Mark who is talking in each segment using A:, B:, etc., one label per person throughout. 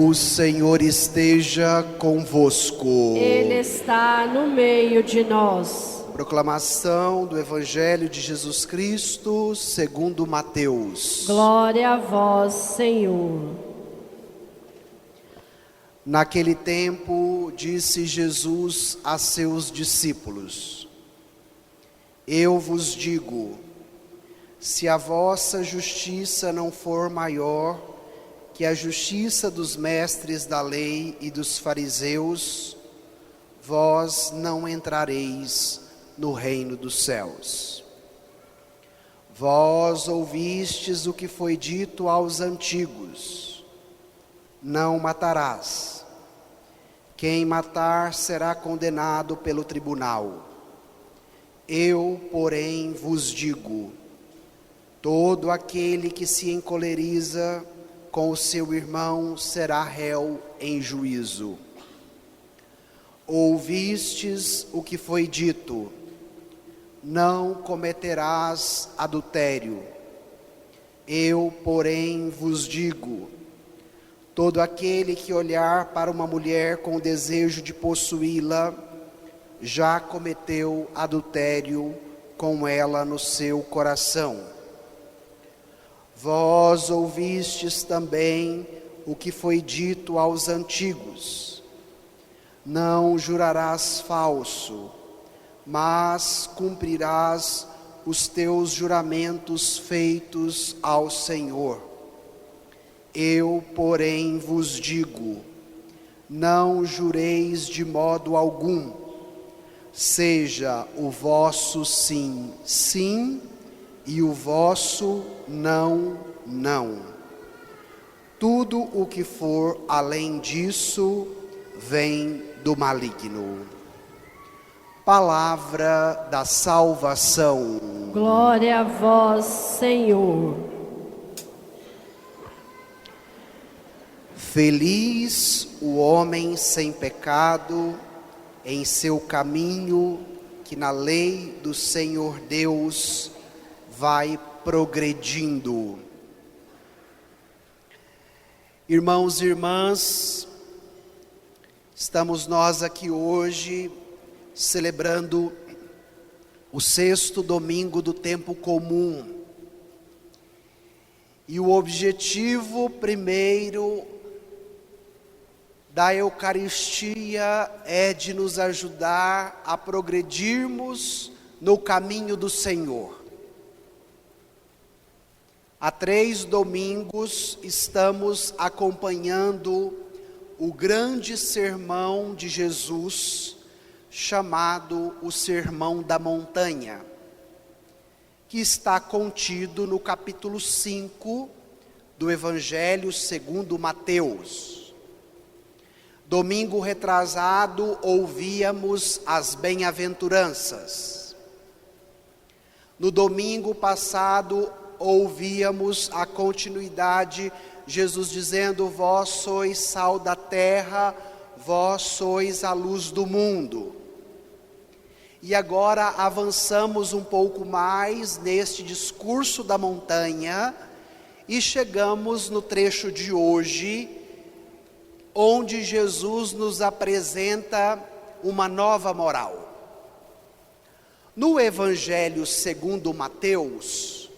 A: O Senhor esteja convosco.
B: Ele está no meio de nós.
A: Proclamação do Evangelho de Jesus Cristo segundo Mateus.
B: Glória a vós, Senhor.
A: Naquele tempo, disse Jesus a seus discípulos: Eu vos digo, se a vossa justiça não for maior que a justiça dos mestres da lei e dos fariseus, vós não entrareis no reino dos céus. Vós ouvistes o que foi dito aos antigos: não matarás. Quem matar será condenado pelo tribunal. Eu, porém, vos digo: todo aquele que se encoleriza com o seu irmão será réu em juízo. Ouvistes o que foi dito: não cometerás adultério. Eu, porém, vos digo: todo aquele que olhar para uma mulher com o desejo de possuí-la, já cometeu adultério com ela no seu coração. Vós ouvistes também o que foi dito aos antigos: não jurarás falso, mas cumprirás os teus juramentos feitos ao Senhor. Eu, porém, vos digo: não jureis de modo algum. Seja o vosso sim, sim, e o vosso não, não. Tudo o que for além disso vem do maligno. Palavra da salvação.
B: Glória a vós, Senhor.
A: Feliz o homem sem pecado em seu caminho, que na lei do Senhor Deus vai progredindo. Irmãos e irmãs, estamos nós aqui hoje celebrando o 6º domingo do tempo comum. E o objetivo primeiro da Eucaristia é de nos ajudar a progredirmos no caminho do Senhor. Há 3 domingos estamos acompanhando o grande sermão de Jesus, chamado o Sermão da Montanha, que está contido no capítulo 5 do Evangelho segundo Mateus. Domingo retrasado, ouvíamos as bem-aventuranças. No domingo passado, ouvíamos a continuidade, Jesus dizendo: vós sois sal da terra, vós sois a luz do mundo. E agora avançamos um pouco mais neste discurso da montanha e chegamos no trecho de hoje, onde Jesus nos apresenta uma nova moral. No Evangelho segundo Mateus,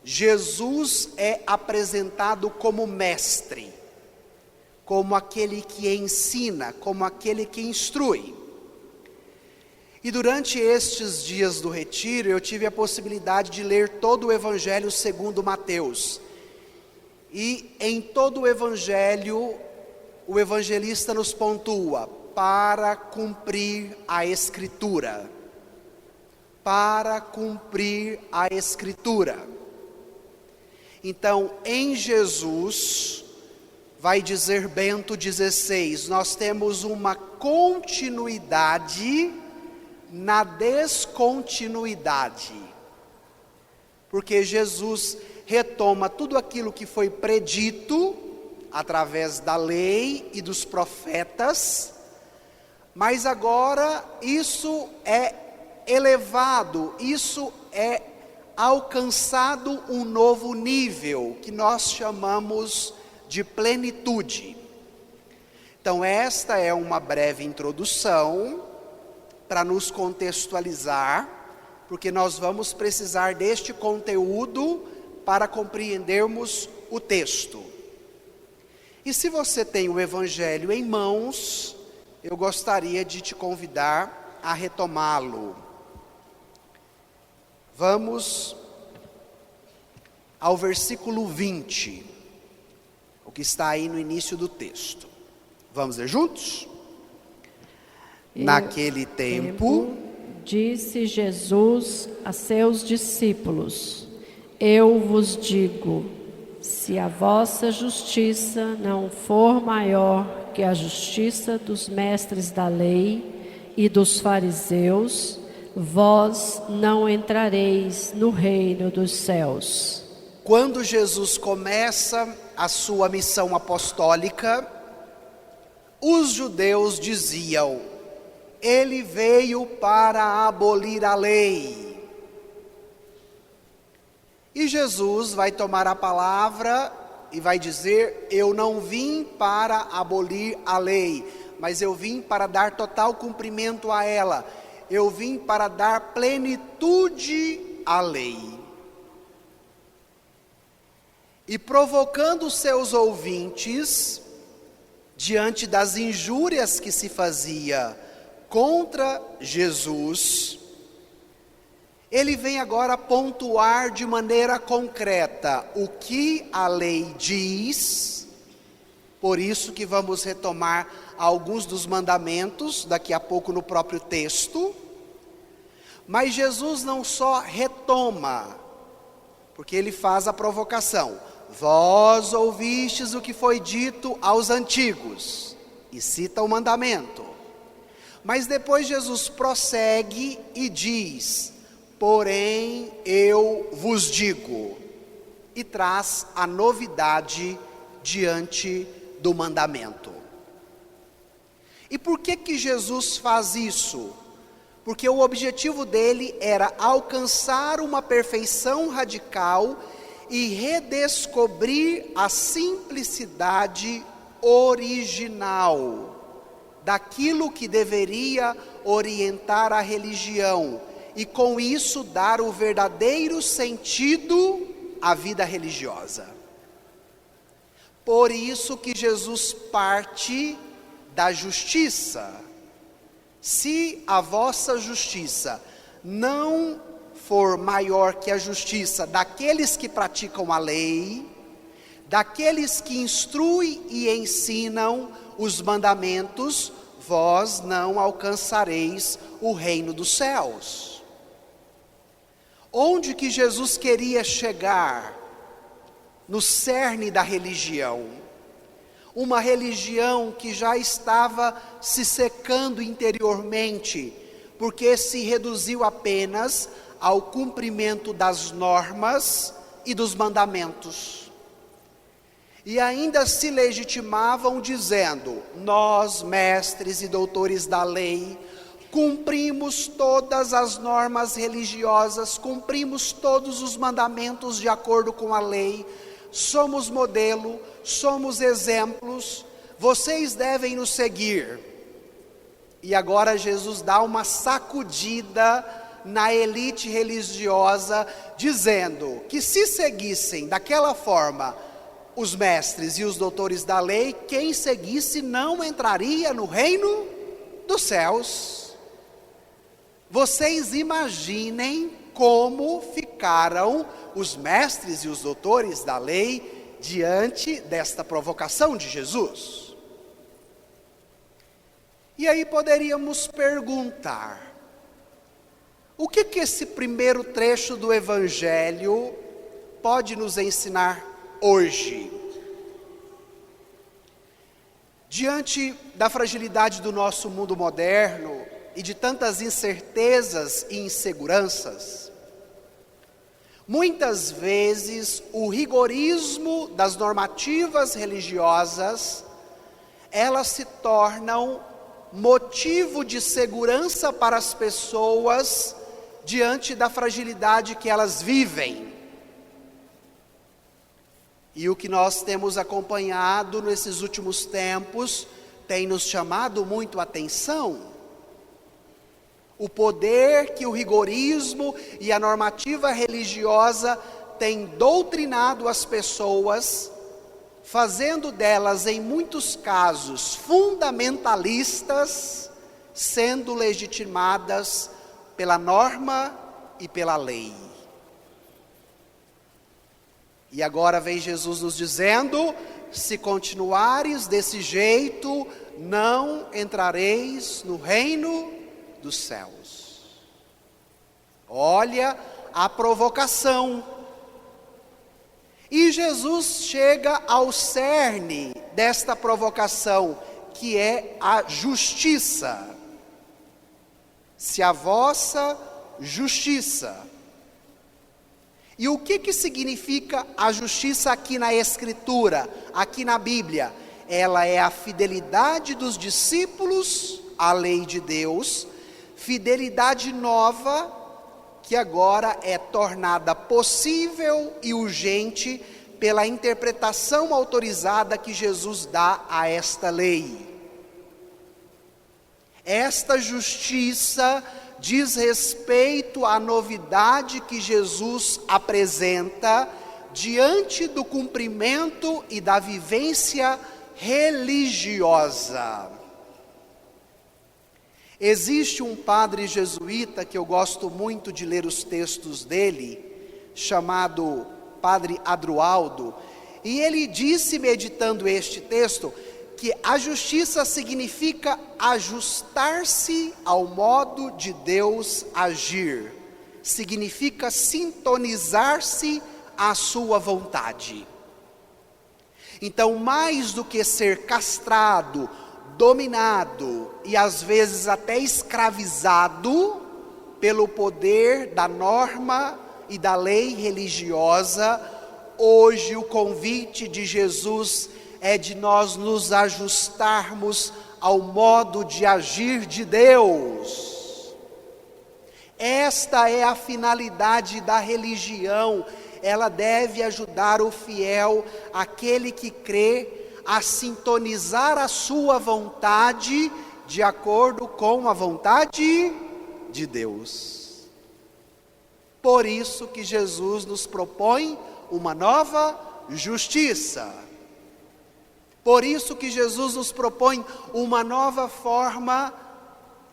A: Jesus é apresentado como mestre, como aquele que ensina, como aquele que instrui. E durante estes dias do retiro, eu tive a possibilidade de ler todo o Evangelho segundo Mateus. E em todo o Evangelho, o evangelista nos pontua: para cumprir a Escritura. Para cumprir a Escritura. Então, em Jesus, vai dizer Bento XVI, nós temos uma continuidade na descontinuidade. Porque Jesus retoma tudo aquilo que foi predito através da lei e dos profetas, mas agora isso é elevado, isso é alcançado um novo nível, que nós chamamos de plenitude. Então, esta é uma breve introdução para nos contextualizar, porque nós vamos precisar deste conteúdo para compreendermos o texto. E se você tem o Evangelho em mãos, eu gostaria de te convidar a retomá-lo. Vamos ao versículo 20, o que está aí no início do texto. Vamos ler juntos? Naquele tempo,
B: disse Jesus a seus discípulos: Eu vos digo, se a vossa justiça não for maior que a justiça dos mestres da lei e dos fariseus, vós não entrareis no reino dos céus.
A: Quando Jesus começa a sua missão apostólica, os judeus diziam: ele veio para abolir a lei. E Jesus vai tomar a palavra e vai dizer: eu não vim para abolir a lei, mas eu vim para dar total cumprimento a ela. Eu vim para dar plenitude à lei. E provocando seus ouvintes, diante das injúrias que se fazia contra Jesus, ele vem agora pontuar de maneira concreta o que a lei diz. Por isso que vamos retomar alguns dos mandamentos daqui a pouco no próprio texto. Mas Jesus não só retoma, porque ele faz a provocação: vós ouvistes o que foi dito aos antigos, e cita o mandamento. Mas depois Jesus prossegue e diz: porém eu vos digo, e traz a novidade diante do mandamento. E por que Jesus faz isso? Porque o objetivo dele era alcançar uma perfeição radical e redescobrir a simplicidade original daquilo que deveria orientar a religião, e com isso dar o verdadeiro sentido à vida religiosa. Por isso que Jesus parte da justiça. Se a vossa justiça não for maior que a justiça daqueles que praticam a lei, daqueles que instruem e ensinam os mandamentos, vós não alcançareis o reino dos céus. Onde que Jesus queria chegar? No cerne da religião. Uma religião que já estava se secando interiormente, porque se reduziu apenas ao cumprimento das normas e dos mandamentos. E ainda se legitimavam dizendo: nós, mestres e doutores da lei, cumprimos todas as normas religiosas, cumprimos todos os mandamentos de acordo com a lei, somos modelo, somos exemplos, vocês devem nos seguir. E agora Jesus dá uma sacudida na elite religiosa, dizendo que se seguissem daquela forma os mestres e os doutores da lei, quem seguisse não entraria no reino dos céus. Vocês imaginem como ficaram os mestres e os doutores da lei diante desta provocação de Jesus. E aí poderíamos perguntar: o que esse primeiro trecho do Evangelho pode nos ensinar hoje? Diante da fragilidade do nosso mundo moderno e de tantas incertezas e inseguranças, muitas vezes o rigorismo das normativas religiosas, elas se tornam motivo de segurança para as pessoas diante da fragilidade que elas vivem. E o que nós temos acompanhado nesses últimos tempos tem nos chamado muito a atenção. O poder que o rigorismo e a normativa religiosa têm doutrinado as pessoas, fazendo delas, em muitos casos, fundamentalistas, sendo legitimadas pela norma e pela lei. E agora vem Jesus nos dizendo: se continuares desse jeito, não entrareis no reino dos céus. Olha a provocação. E Jesus chega ao cerne desta provocação, que é a justiça. Se a vossa justiça. E o que significa a justiça aqui na Escritura, aqui na Bíblia? Ela é a fidelidade dos discípulos à lei de Deus, fidelidade nova, que agora é tornada possível e urgente pela interpretação autorizada que Jesus dá a esta lei. Esta justiça diz respeito à novidade que Jesus apresenta diante do cumprimento e da vivência religiosa. Existe um padre jesuíta que eu gosto muito de ler os textos dele, chamado Padre Adroaldo, e ele disse, meditando este texto, que a justiça significa ajustar-se ao modo de Deus agir, significa sintonizar-se à sua vontade. Então, mais do que ser castrado, dominado e às vezes até escravizado pelo poder da norma e da lei religiosa, hoje o convite de Jesus é de nós nos ajustarmos ao modo de agir de Deus. Esta é a finalidade da religião. Ela deve ajudar o fiel, aquele que crê, a sintonizar a sua vontade de acordo com a vontade de Deus. Por isso que Jesus nos propõe uma nova justiça. Por isso que Jesus nos propõe uma nova forma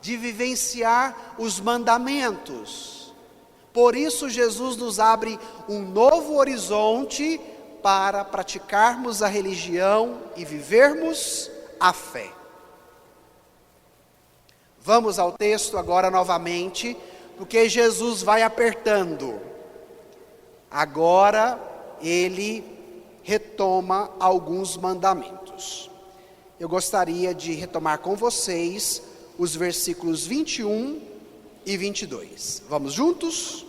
A: de vivenciar os mandamentos. Por isso Jesus nos abre um novo horizonte para praticarmos a religião e vivermos a fé. Vamos ao texto agora novamente, porque Jesus vai apertando. Agora ele retoma alguns mandamentos. Eu gostaria de retomar com vocês os versículos 21 e 22. Vamos juntos?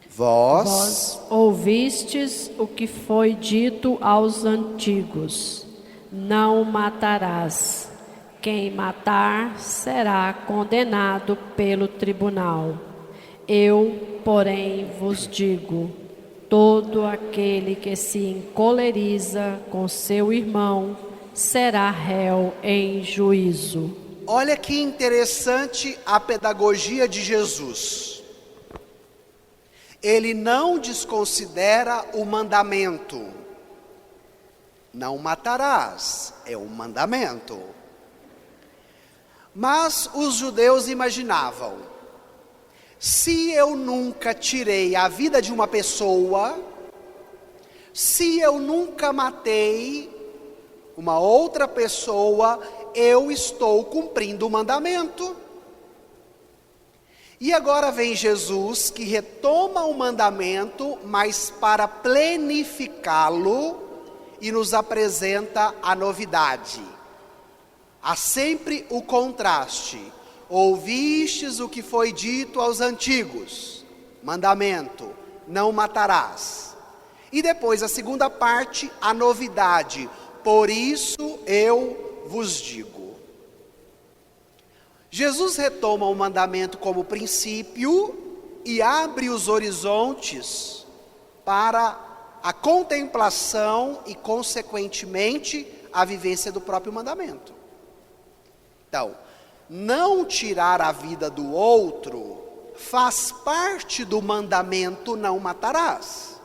A: Vós
B: ouvistes o que foi dito aos antigos: não matarás. Quem matar será condenado pelo tribunal. Eu, porém, vos digo: todo aquele que se encoleriza com seu irmão será réu em juízo.
A: Olha que interessante a pedagogia de Jesus. Ele não desconsidera o mandamento. Não matarás, é um mandamento. Mas os judeus imaginavam: se eu nunca tirei a vida de uma pessoa, se eu nunca matei uma outra pessoa, eu estou cumprindo o mandamento. E agora vem Jesus, que retoma o mandamento, mas para plenificá-lo, e nos apresenta a novidade. Há sempre o contraste. Ouvistes o que foi dito aos antigos, mandamento, não matarás. E depois a segunda parte, a novidade, por isso eu vos digo. Jesus retoma o mandamento como princípio e abre os horizontes para a contemplação e, consequentemente, a vivência do próprio mandamento. Então, não tirar a vida do outro faz parte do mandamento não matarás.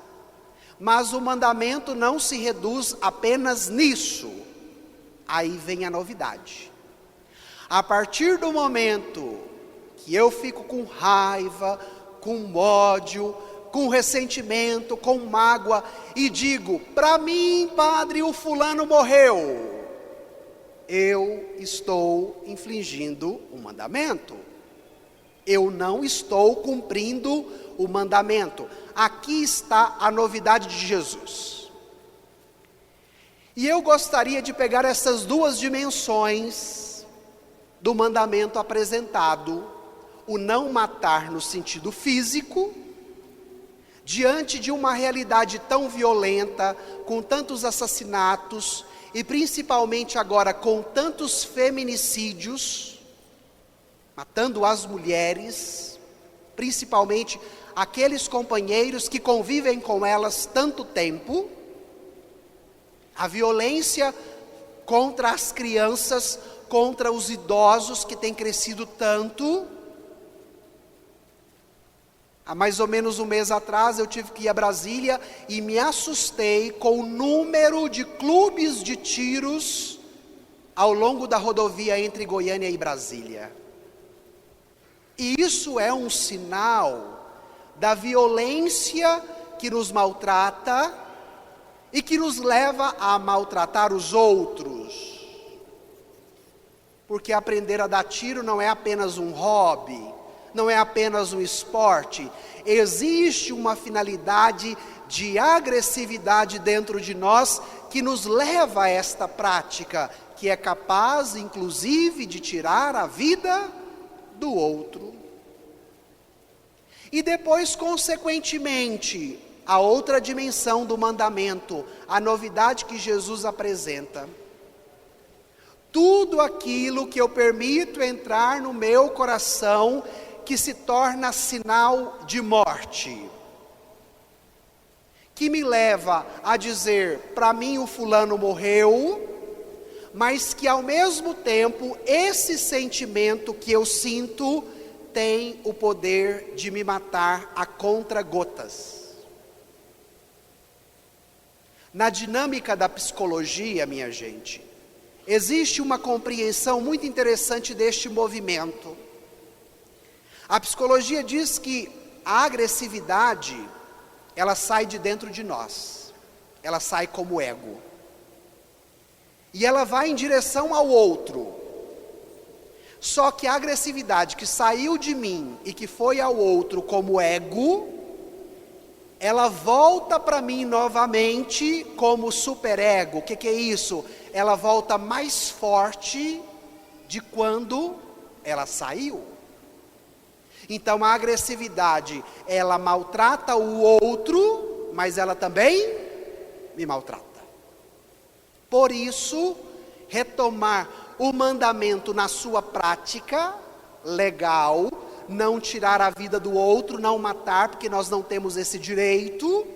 A: Mas o mandamento não se reduz apenas nisso. Aí vem a novidade. A partir do momento que eu fico com raiva, com ódio, com ressentimento, com mágoa, e digo, para mim, padre, o fulano morreu, eu estou infringindo o mandamento. Eu não estou cumprindo o mandamento. Aqui está a novidade de Jesus. E eu gostaria de pegar essas duas dimensões do mandamento apresentado, o não matar no sentido físico, diante de uma realidade tão violenta, com tantos assassinatos, e principalmente agora com tantos feminicídios, matando as mulheres, principalmente aqueles companheiros que convivem com elas tanto tempo, a violência contra as crianças, contra os idosos que têm crescido tanto. Há mais ou menos um mês atrás eu tive que ir a Brasília e me assustei com o número de clubes de tiros ao longo da rodovia entre Goiânia e Brasília. E isso é um sinal da violência que nos maltrata e que nos leva a maltratar os outros. Porque aprender a dar tiro não é apenas um hobby, não é apenas um esporte. Existe uma finalidade de agressividade dentro de nós que nos leva a esta prática, que é capaz, inclusive, de tirar a vida do outro. E depois, consequentemente, a outra dimensão do mandamento, a novidade que Jesus apresenta. Tudo aquilo que eu permito entrar no meu coração, que se torna sinal de morte, que me leva a dizer, para mim o fulano morreu, mas que ao mesmo tempo, esse sentimento que eu sinto, tem o poder de me matar a contra-gotas. Na dinâmica da psicologia, minha gente, existe uma compreensão muito interessante deste movimento. A psicologia diz que a agressividade, ela sai de dentro de nós, ela sai como ego, e ela vai em direção ao outro. Só que a agressividade que saiu de mim e que foi ao outro como ego, ela volta para mim novamente como superego. O que é isso? Ela volta mais forte de quando ela saiu. Então a agressividade, ela maltrata o outro, mas ela também me maltrata. Por isso, retomar o mandamento na sua prática legal, não tirar a vida do outro, não matar, porque nós não temos esse direito,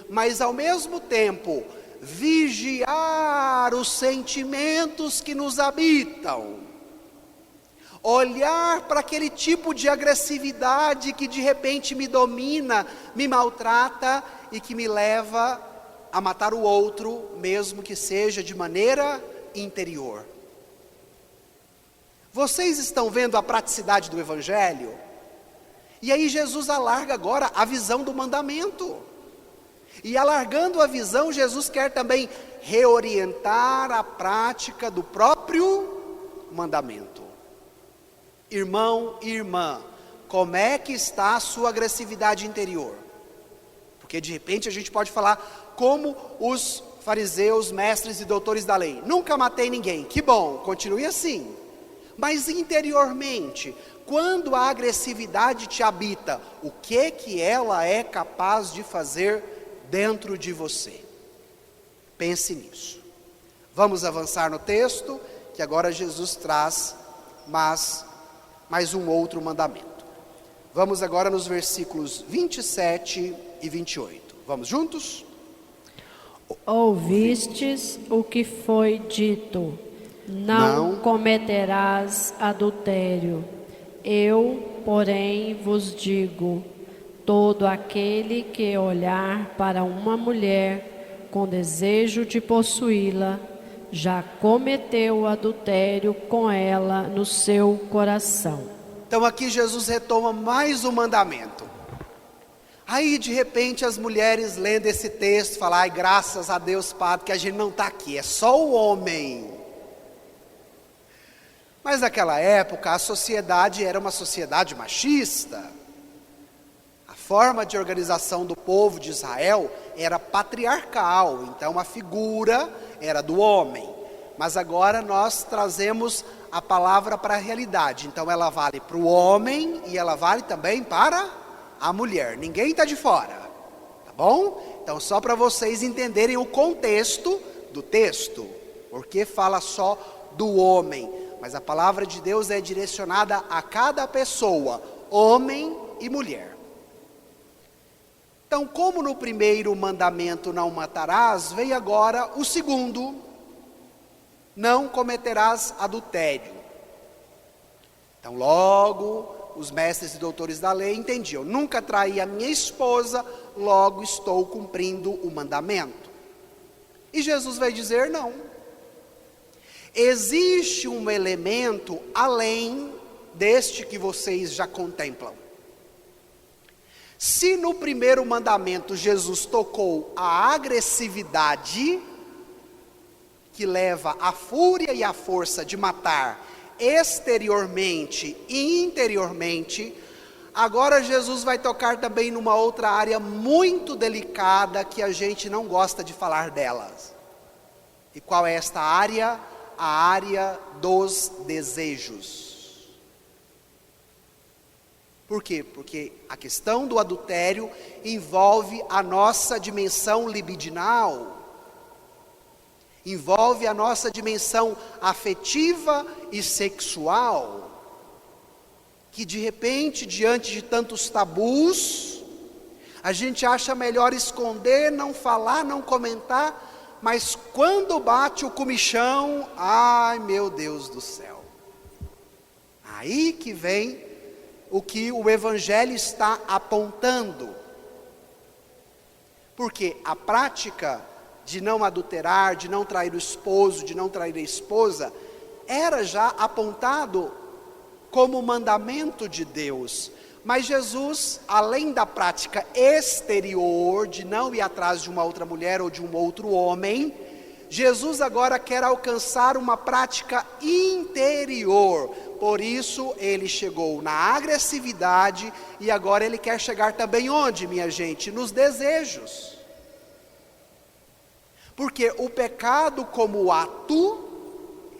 A: mas ao mesmo tempo, vigiar os sentimentos que nos habitam, olhar para aquele tipo de agressividade que de repente me domina, me maltrata e que me leva a matar o outro, mesmo que seja de maneira interior. Vocês estão vendo a praticidade do Evangelho? E aí Jesus alarga agora a visão do mandamento. E alargando a visão, Jesus quer também reorientar a prática do próprio mandamento. Irmão e irmã, como é que está a sua agressividade interior? Porque de repente a gente pode falar como os fariseus, mestres e doutores da lei. Nunca matei ninguém, que bom, continue assim. Mas interiormente, quando a agressividade te habita, o que ela é capaz de fazer dentro de você? Pense nisso. Vamos avançar no texto, que agora Jesus traz mais um outro mandamento. Vamos agora nos versículos 27 e 28. Vamos juntos?
B: Ouvistes o que foi dito: não cometerás adultério. Eu, porém, vos digo: todo aquele que olhar para uma mulher com desejo de possuí-la, já cometeu adultério com ela no seu coração.
A: Então aqui Jesus retoma mais um mandamento. Aí de repente as mulheres lendo esse texto falam: ai, graças a Deus, Padre, que a gente não está aqui, é só o homem. Mas naquela época a sociedade era uma sociedade machista. A forma de organização do povo de Israel era patriarcal, então a figura era do homem. Mas agora nós trazemos a palavra para a realidade, então ela vale para o homem e ela vale também para a mulher, ninguém está de fora, tá bom? Então só para vocês entenderem o contexto do texto, porque fala só do homem, mas a palavra de Deus é direcionada a cada pessoa, homem e mulher. Então, como no primeiro mandamento não matarás, vem agora o segundo: não cometerás adultério. Então logo os mestres e doutores da lei entendiam: nunca traí a minha esposa, logo estou cumprindo o mandamento. E Jesus vai dizer: não. Existe um elemento além deste que vocês já contemplam. Se no primeiro mandamento Jesus tocou a agressividade, que leva à fúria e à força de matar exteriormente e interiormente, agora Jesus vai tocar também numa outra área muito delicada que a gente não gosta de falar delas. E qual é esta área? A área dos desejos. Por quê? Porque a questão do adultério envolve a nossa dimensão libidinal, envolve a nossa dimensão afetiva e sexual, que de repente, diante de tantos tabus, a gente acha melhor esconder, não falar, não comentar, mas quando bate o comichão, ai meu Deus do céu, aí que vem o que o Evangelho está apontando. Porque a prática de não adulterar, de não trair o esposo, de não trair a esposa, era já apontado como mandamento de Deus. Mas Jesus, além da prática exterior, de não ir atrás de uma outra mulher ou de um outro homem, Jesus agora quer alcançar uma prática interior. Por isso ele chegou na agressividade e agora ele quer chegar também onde, minha gente? Nos desejos. Porque o pecado como ato,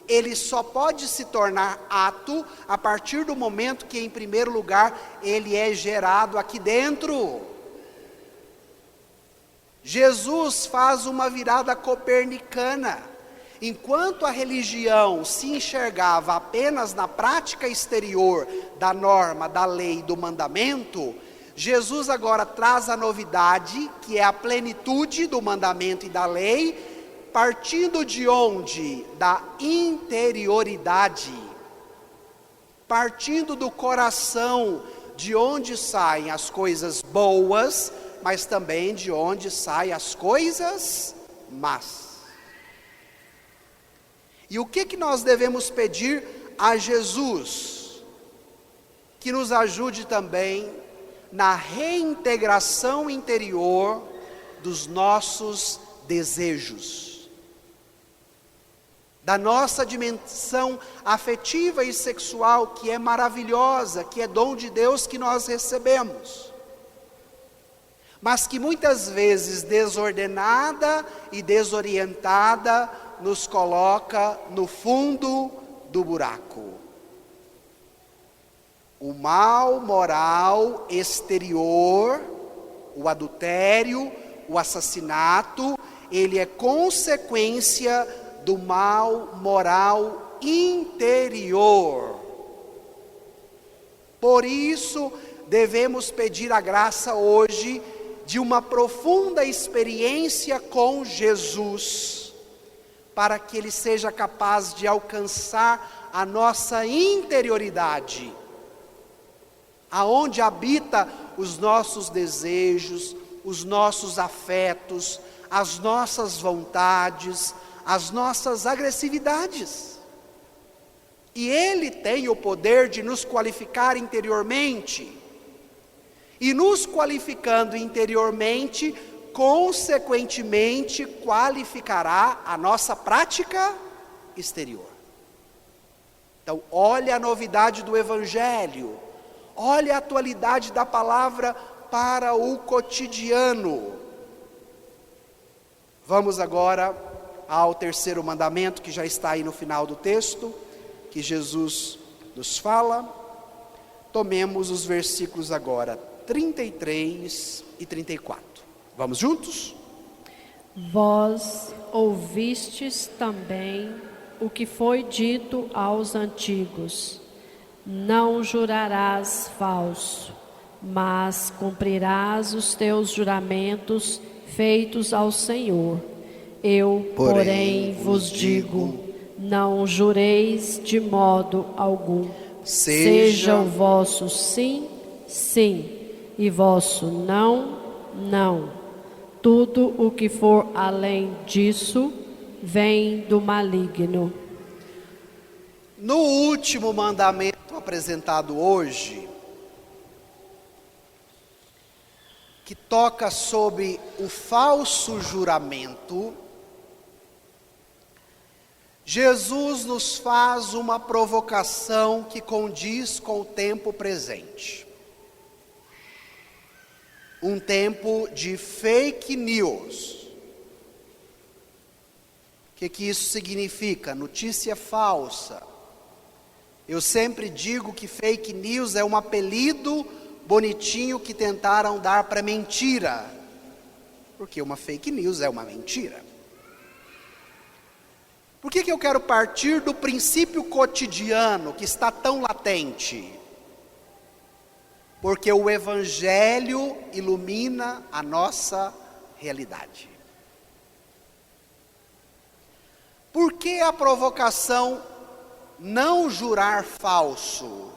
A: ele só pode se tornar ato a partir do momento que, em primeiro lugar, ele é gerado aqui dentro. Jesus faz uma virada copernicana. Enquanto a religião se enxergava apenas na prática exterior da norma, da lei, do mandamento, Jesus agora traz a novidade, que é a plenitude do mandamento e da lei, partindo de onde? Da interioridade, partindo do coração, de onde saem as coisas boas, mas também de onde saem as coisas más. E o que nós devemos pedir a Jesus? Que nos ajude também na reintegração interior dos nossos desejos, da nossa dimensão afetiva e sexual, que é maravilhosa, que é dom de Deus que nós recebemos, mas que muitas vezes desordenada e desorientada nos coloca no fundo do buraco. O mal moral exterior, o adultério, o assassinato, ele é consequência do mal moral interior. Por isso, devemos pedir a graça hoje de uma profunda experiência com Jesus, para que ele seja capaz de alcançar a nossa interioridade, aonde habita os nossos desejos, os nossos afetos, as nossas vontades, as nossas agressividades. E Ele tem o poder de nos qualificar interiormente. E nos qualificando interiormente, consequentemente, qualificará a nossa prática exterior. Então, olha a novidade do Evangelho, olha a atualidade da palavra para o cotidiano. Vamos agora ao terceiro mandamento, que já está aí no final do texto, que Jesus nos fala. Tomemos os versículos agora 33 e 34. Vamos juntos?
B: Vós ouvistes também o que foi dito aos antigos: não jurarás falso, mas cumprirás os teus juramentos feitos ao Senhor. Eu, porém, vos digo: não jureis de modo algum. Seja o vosso sim, sim, e vosso não, não. Tudo o que for além disso vem do maligno.
A: No último mandamento apresentado hoje, que toca sobre o falso juramento, Jesus nos faz uma provocação que condiz com o tempo presente. Um tempo de fake news. O que isso significa? Notícia falsa. Eu sempre digo que fake news é um apelido bonitinho que tentaram dar para mentira. Porque uma fake news é uma mentira. Por que eu quero partir do princípio cotidiano que está tão latente? Porque o Evangelho ilumina a nossa realidade. Por que a provocação não jurar falso?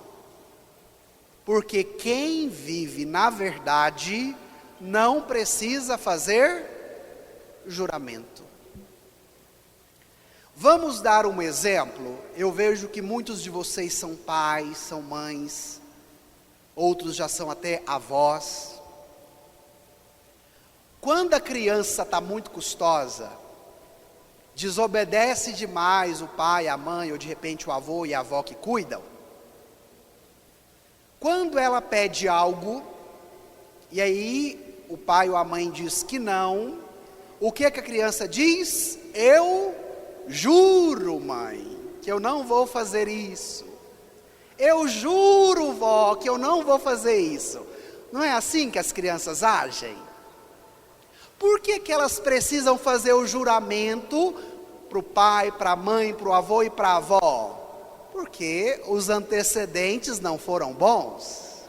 A: Porque quem vive na verdade não precisa fazer juramento. Vamos dar um exemplo. Eu vejo que muitos de vocês são pais, são mães, outros já são até avós. Quando a criança está muito custosa, desobedece demais o pai, a mãe, ou de repente o avô e a avó que cuidam, quando ela pede algo, e aí o pai ou a mãe diz que não, o que a criança diz? Eu juro, mãe, que eu não vou fazer isso. Eu juro, vó, que eu não vou fazer isso. Não é assim que as crianças agem? Por que elas precisam fazer o juramento para o pai, para a mãe, para o avô e para a avó? Porque os antecedentes não foram bons.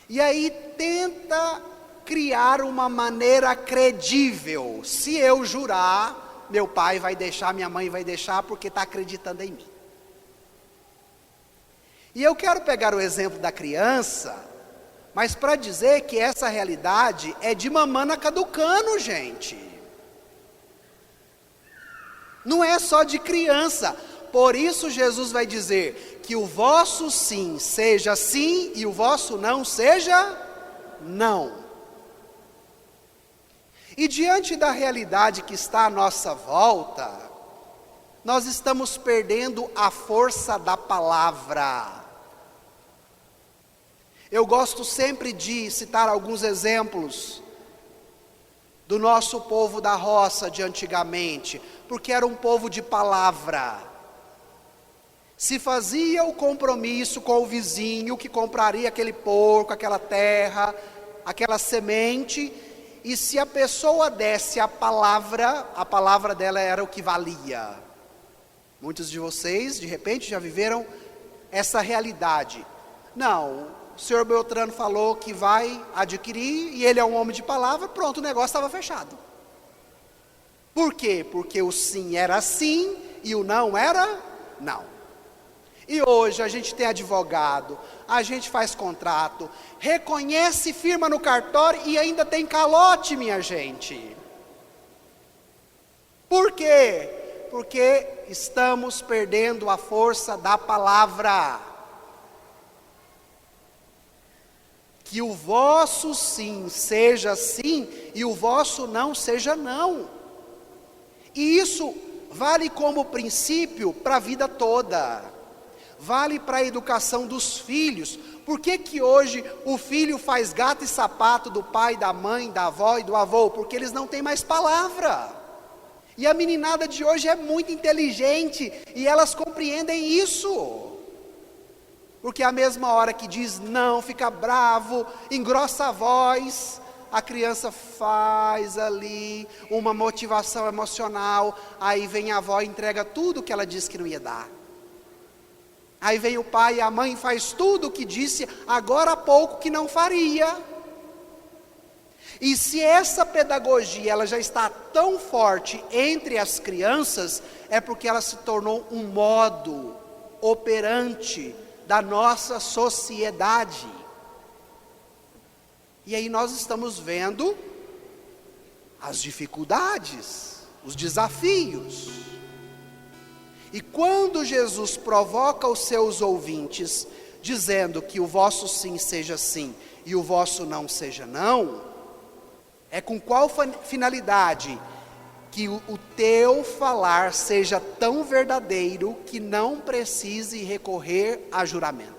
A: E aí tenta criar uma maneira credível. Se eu jurar, meu pai vai deixar, minha mãe vai deixar, porque está acreditando em mim. E eu quero pegar o exemplo da criança, mas para dizer que essa realidade é de mamana caducano, gente. Não é só de criança. Por isso Jesus vai dizer que o vosso sim seja sim e o vosso não seja não. E diante da realidade que está à nossa volta, nós estamos perdendo a força da palavra. Eu gosto sempre de citar alguns exemplos do nosso povo da roça de antigamente, porque era um povo de palavra. Se fazia o compromisso com o vizinho que compraria aquele porco, aquela terra, aquela semente, e se a pessoa desse a palavra dela era o que valia. Muitos de vocês, de repente, já viveram essa realidade. Não, o senhor Beltrano falou que vai adquirir, e ele é um homem de palavra, pronto, o negócio estava fechado. Por quê? Porque o sim era sim e o não era não. E hoje a gente tem advogado, a gente faz contrato, reconhece, firma no cartório e ainda tem calote, minha gente. Por quê? Porque estamos perdendo a força da palavra. Que o vosso sim seja sim e o vosso não seja não. E isso vale como princípio para a vida toda. Vale para a educação dos filhos. Por que que hoje o filho faz gato e sapato do pai, da mãe, da avó e do avô? Porque eles não têm mais palavra. E a meninada de hoje é muito inteligente e elas compreendem isso. Porque a mesma hora que diz não, fica bravo, engrossa a voz, a criança faz ali uma motivação emocional, aí vem a avó e entrega tudo que ela disse que não ia dar. Aí vem o pai e a mãe faz tudo o que disse agora há pouco que não faria. E se essa pedagogia ela já está tão forte entre as crianças, é porque ela se tornou um modo operante da nossa sociedade. E aí nós estamos vendo as dificuldades, os desafios. E quando Jesus provoca os seus ouvintes, dizendo que o vosso sim seja sim e o vosso não seja não, é com qual finalidade? Que o teu falar seja tão verdadeiro que não precise recorrer a juramentos.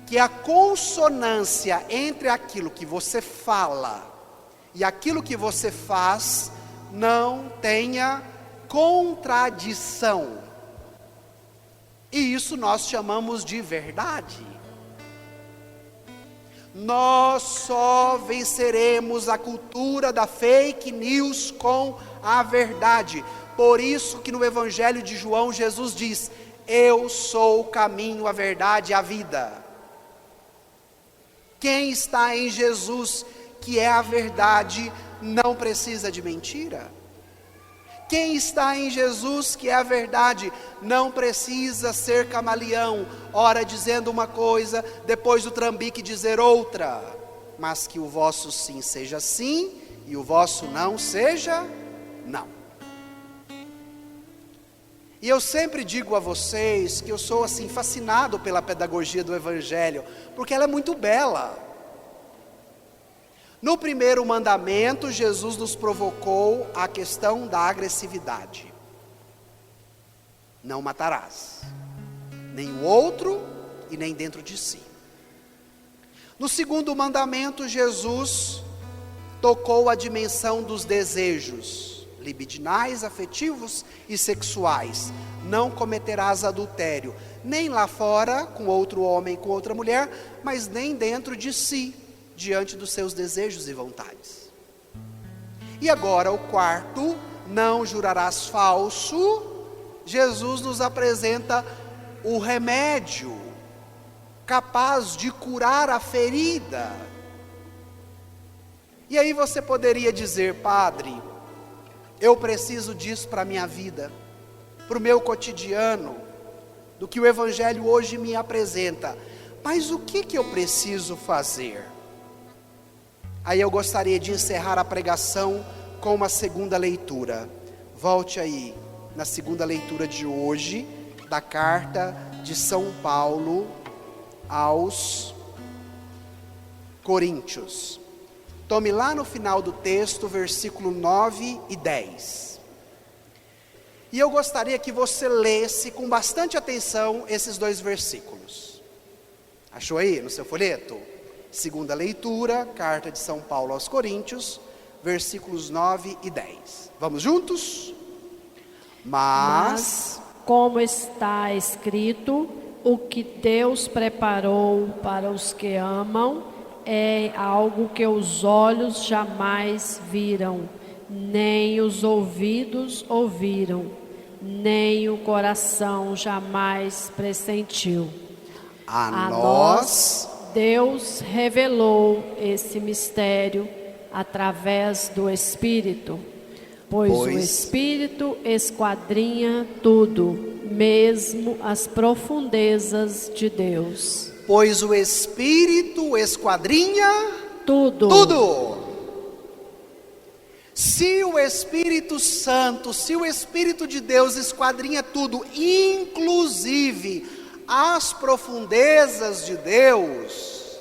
A: Que a consonância entre aquilo que você fala e aquilo que você faz não tenha contradição. E isso nós chamamos de verdade. Nós só venceremos a cultura da fake news com a verdade. Por isso que no Evangelho de João Jesus diz: eu sou o caminho, a verdade e a vida. Quem está em Jesus, que é a verdade, não precisa de mentira. Quem está em Jesus, que é a verdade, não precisa ser camaleão, ora dizendo uma coisa, depois do trambique dizer outra, mas que o vosso sim seja sim, e o vosso não seja não. E eu sempre digo a vocês, que eu sou assim, fascinado pela pedagogia do Evangelho, porque ela é muito bela. No primeiro mandamento, Jesus nos provocou a questão da agressividade. Não matarás, nem o outro e nem dentro de si. No segundo mandamento, Jesus tocou a dimensão dos desejos libidinais, afetivos e sexuais. Não cometerás adultério, nem lá fora com outro homem, com outra mulher, mas nem dentro de si, diante dos seus desejos e vontades. E agora o quarto, não jurarás falso. Jesus nos apresenta o remédio capaz de curar a ferida. E aí você poderia dizer: padre, eu preciso disso para a minha vida, para o meu cotidiano, do que o Evangelho hoje me apresenta. Mas o que eu preciso fazer? Aí eu gostaria de encerrar a pregação com uma segunda leitura. Volte aí na segunda leitura de hoje, da carta de São Paulo aos Coríntios. Tome lá no final do texto, versículo 9 e 10. E eu gostaria que você lesse com bastante atenção esses dois versículos. Achou aí no seu folheto? Segunda leitura, carta de São Paulo aos Coríntios, versículos 9 e 10. Vamos juntos? Mas,
B: como está escrito, o que Deus preparou para os que amam é algo que os olhos jamais viram, nem os ouvidos ouviram, nem o coração jamais pressentiu.
A: a nós
B: Deus revelou esse mistério, através do Espírito, pois o Espírito esquadrinha tudo, mesmo as profundezas de Deus.
A: Pois o Espírito esquadrinha
B: Tudo.
A: Se o Espírito Santo, se o Espírito de Deus esquadrinha tudo, inclusive as profundezas de Deus,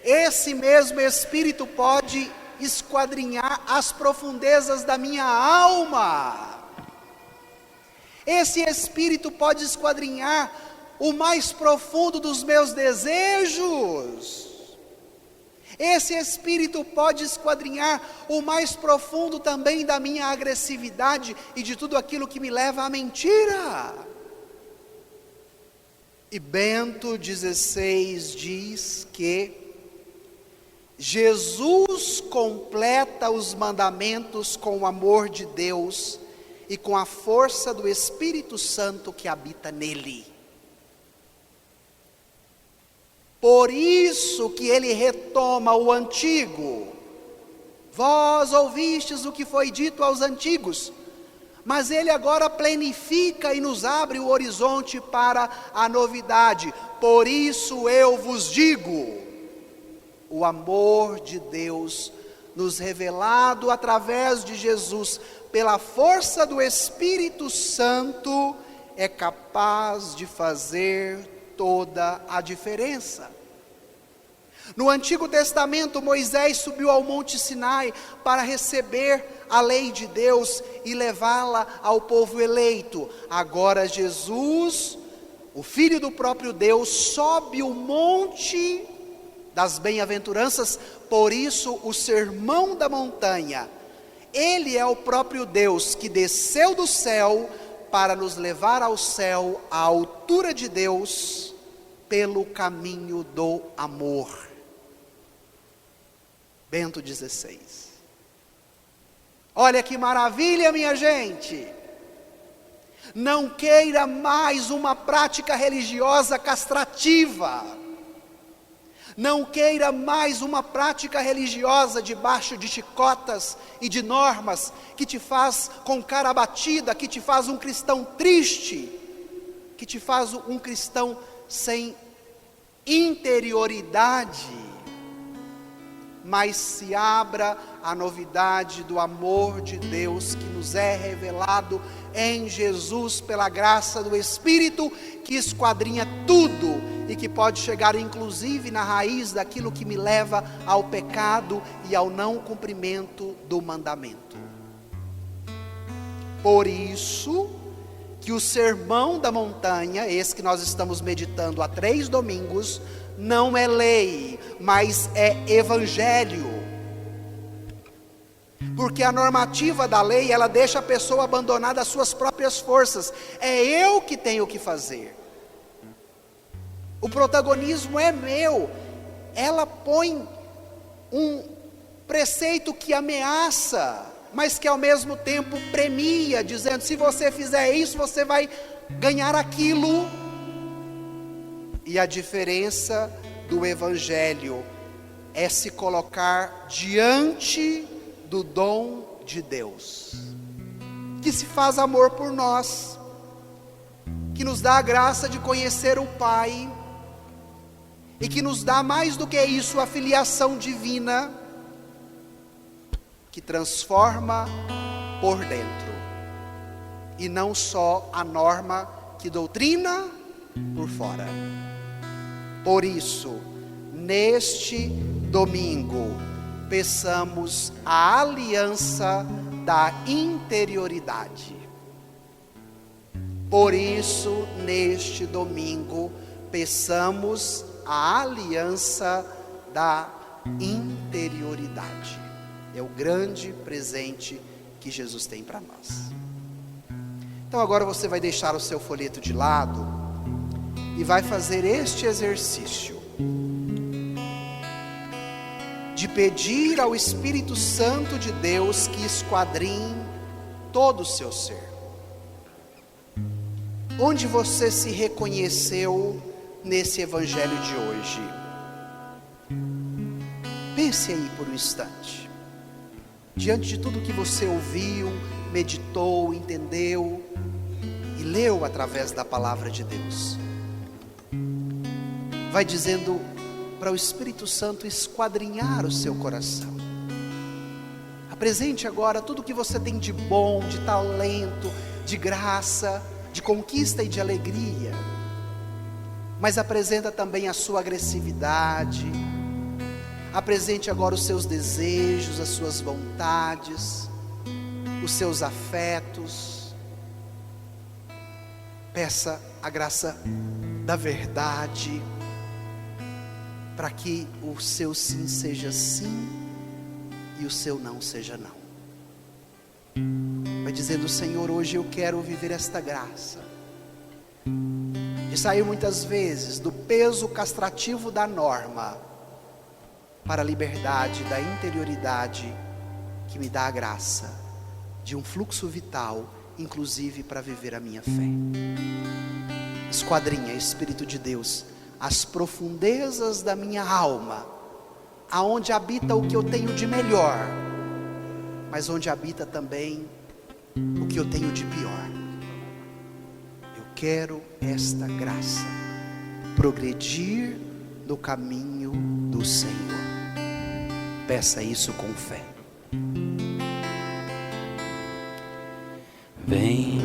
A: esse mesmo Espírito pode esquadrinhar as profundezas da minha alma. Esse Espírito pode esquadrinhar o mais profundo dos meus desejos. Esse Espírito pode esquadrinhar o mais profundo também da minha agressividade e de tudo aquilo que me leva à mentira. E Bento XVI diz que Jesus completa os mandamentos com o amor de Deus e com a força do Espírito Santo que habita nele. Por isso que ele retoma o antigo. Vós ouvistes o que foi dito aos antigos, mas ele agora plenifica e nos abre o horizonte para a novidade. Por isso eu vos digo, o amor de Deus nos revelado através de Jesus, pela força do Espírito Santo, é capaz de fazer toda a diferença. No Antigo Testamento, Moisés subiu ao Monte Sinai para receber a lei de Deus e levá-la ao povo eleito. Agora Jesus, o Filho do próprio Deus, sobe o monte das bem-aventuranças, por isso o Sermão da Montanha. Ele é o próprio Deus que desceu do céu para nos levar ao céu, à altura de Deus, pelo caminho do amor. Bento XVI. Olha que maravilha, minha gente. Não queira mais uma prática religiosa castrativa. Não queira mais uma prática religiosa debaixo de chicotas e de normas, que te faz com cara abatida, que te faz um cristão triste, que te faz um cristão sem interioridade. Mas se abra à novidade do amor de Deus que nos é revelado em Jesus pela graça do Espírito, que esquadrinha tudo e que pode chegar inclusive na raiz daquilo que me leva ao pecado e ao não cumprimento do mandamento. Por isso que o Sermão da Montanha, esse que nós estamos meditando há 3 domingos, não é lei, mas é evangelho. Porque a normativa da lei, ela deixa a pessoa abandonada às suas próprias forças. É eu que tenho que fazer. O protagonismo é meu. Ela põe um preceito que ameaça, mas que ao mesmo tempo premia, dizendo: se você fizer isso, você vai ganhar aquilo. E a diferença do Evangelho é se colocar diante do dom de Deus, que se faz amor por nós, que nos dá a graça de conhecer o Pai, e que nos dá mais do que isso, a filiação divina, que transforma por dentro, e não só a norma que doutrina por fora. Por isso, neste domingo, peçamos a aliança da interioridade. Por isso, neste domingo, peçamos a aliança da interioridade. É o grande presente que Jesus tem para nós. Então agora você vai deixar o seu folheto de lado e vai fazer este exercício de pedir ao Espírito Santo de Deus que esquadrinhe todo o seu ser. Onde você se reconheceu nesse evangelho de hoje? Pense aí por um instante. Diante de tudo que você ouviu, meditou, entendeu e leu através da palavra de Deus, vai dizendo para o Espírito Santo esquadrinhar o seu coração. Apresente agora tudo que você tem de bom, de talento, de graça, de conquista e de alegria. Mas apresenta também a sua agressividade. Apresente agora os seus desejos, as suas vontades, os seus afetos. Peça a graça da verdade, para que o seu sim seja sim e o seu não seja não. Vai dizendo: Senhor, hoje eu quero viver esta graça de sair muitas vezes do peso castrativo da norma para a liberdade da interioridade que me dá a graça de um fluxo vital, inclusive para viver a minha fé. Esquadrinha, Espírito de Deus, as profundezas da minha alma, aonde habita o que eu tenho de melhor, mas onde habita também o que eu tenho de pior. Eu quero esta graça, progredir no caminho do Senhor. Peça isso com fé.
C: Vem,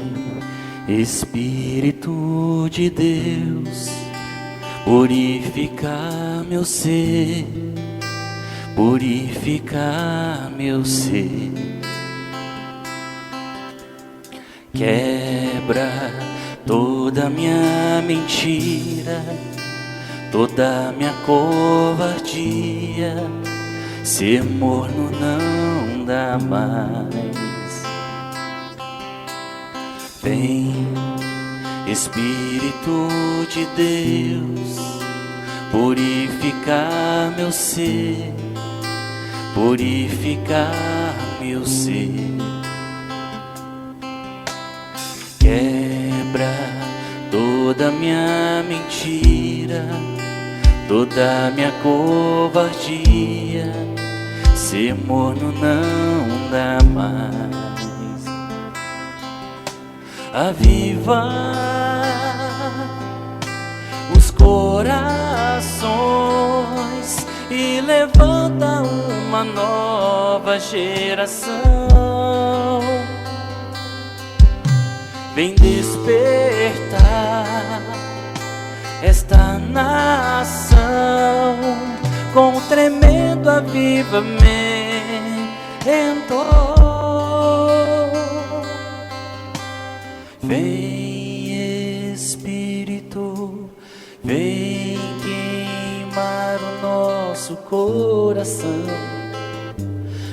C: Espírito de Deus, purificar meu ser, purificar meu ser. Quebra toda minha mentira, toda minha covardia. Ser morno não dá mais. Vem, Espírito de Deus, purificar meu ser, purificar meu ser. Quebra toda minha mentira, toda minha covardia. Ser morno não dá mais. Aviva os corações e levanta uma nova geração. Vem despertar esta nação com um tremendo avivamento. Vem, Espírito, vem queimar o nosso coração,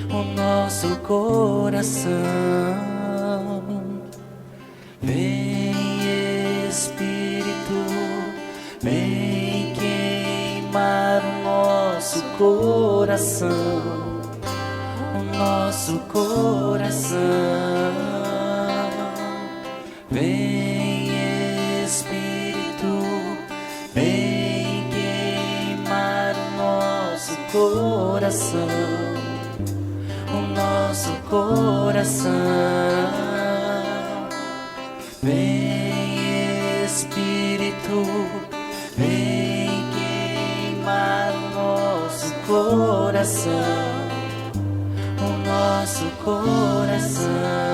C: o nosso coração. Vem, Espírito, vem queimar o nosso coração, o nosso coração. Vem, Espírito, vem queimar o nosso coração, o nosso coração. Vem, Espírito, vem queimar o nosso coração, o nosso coração.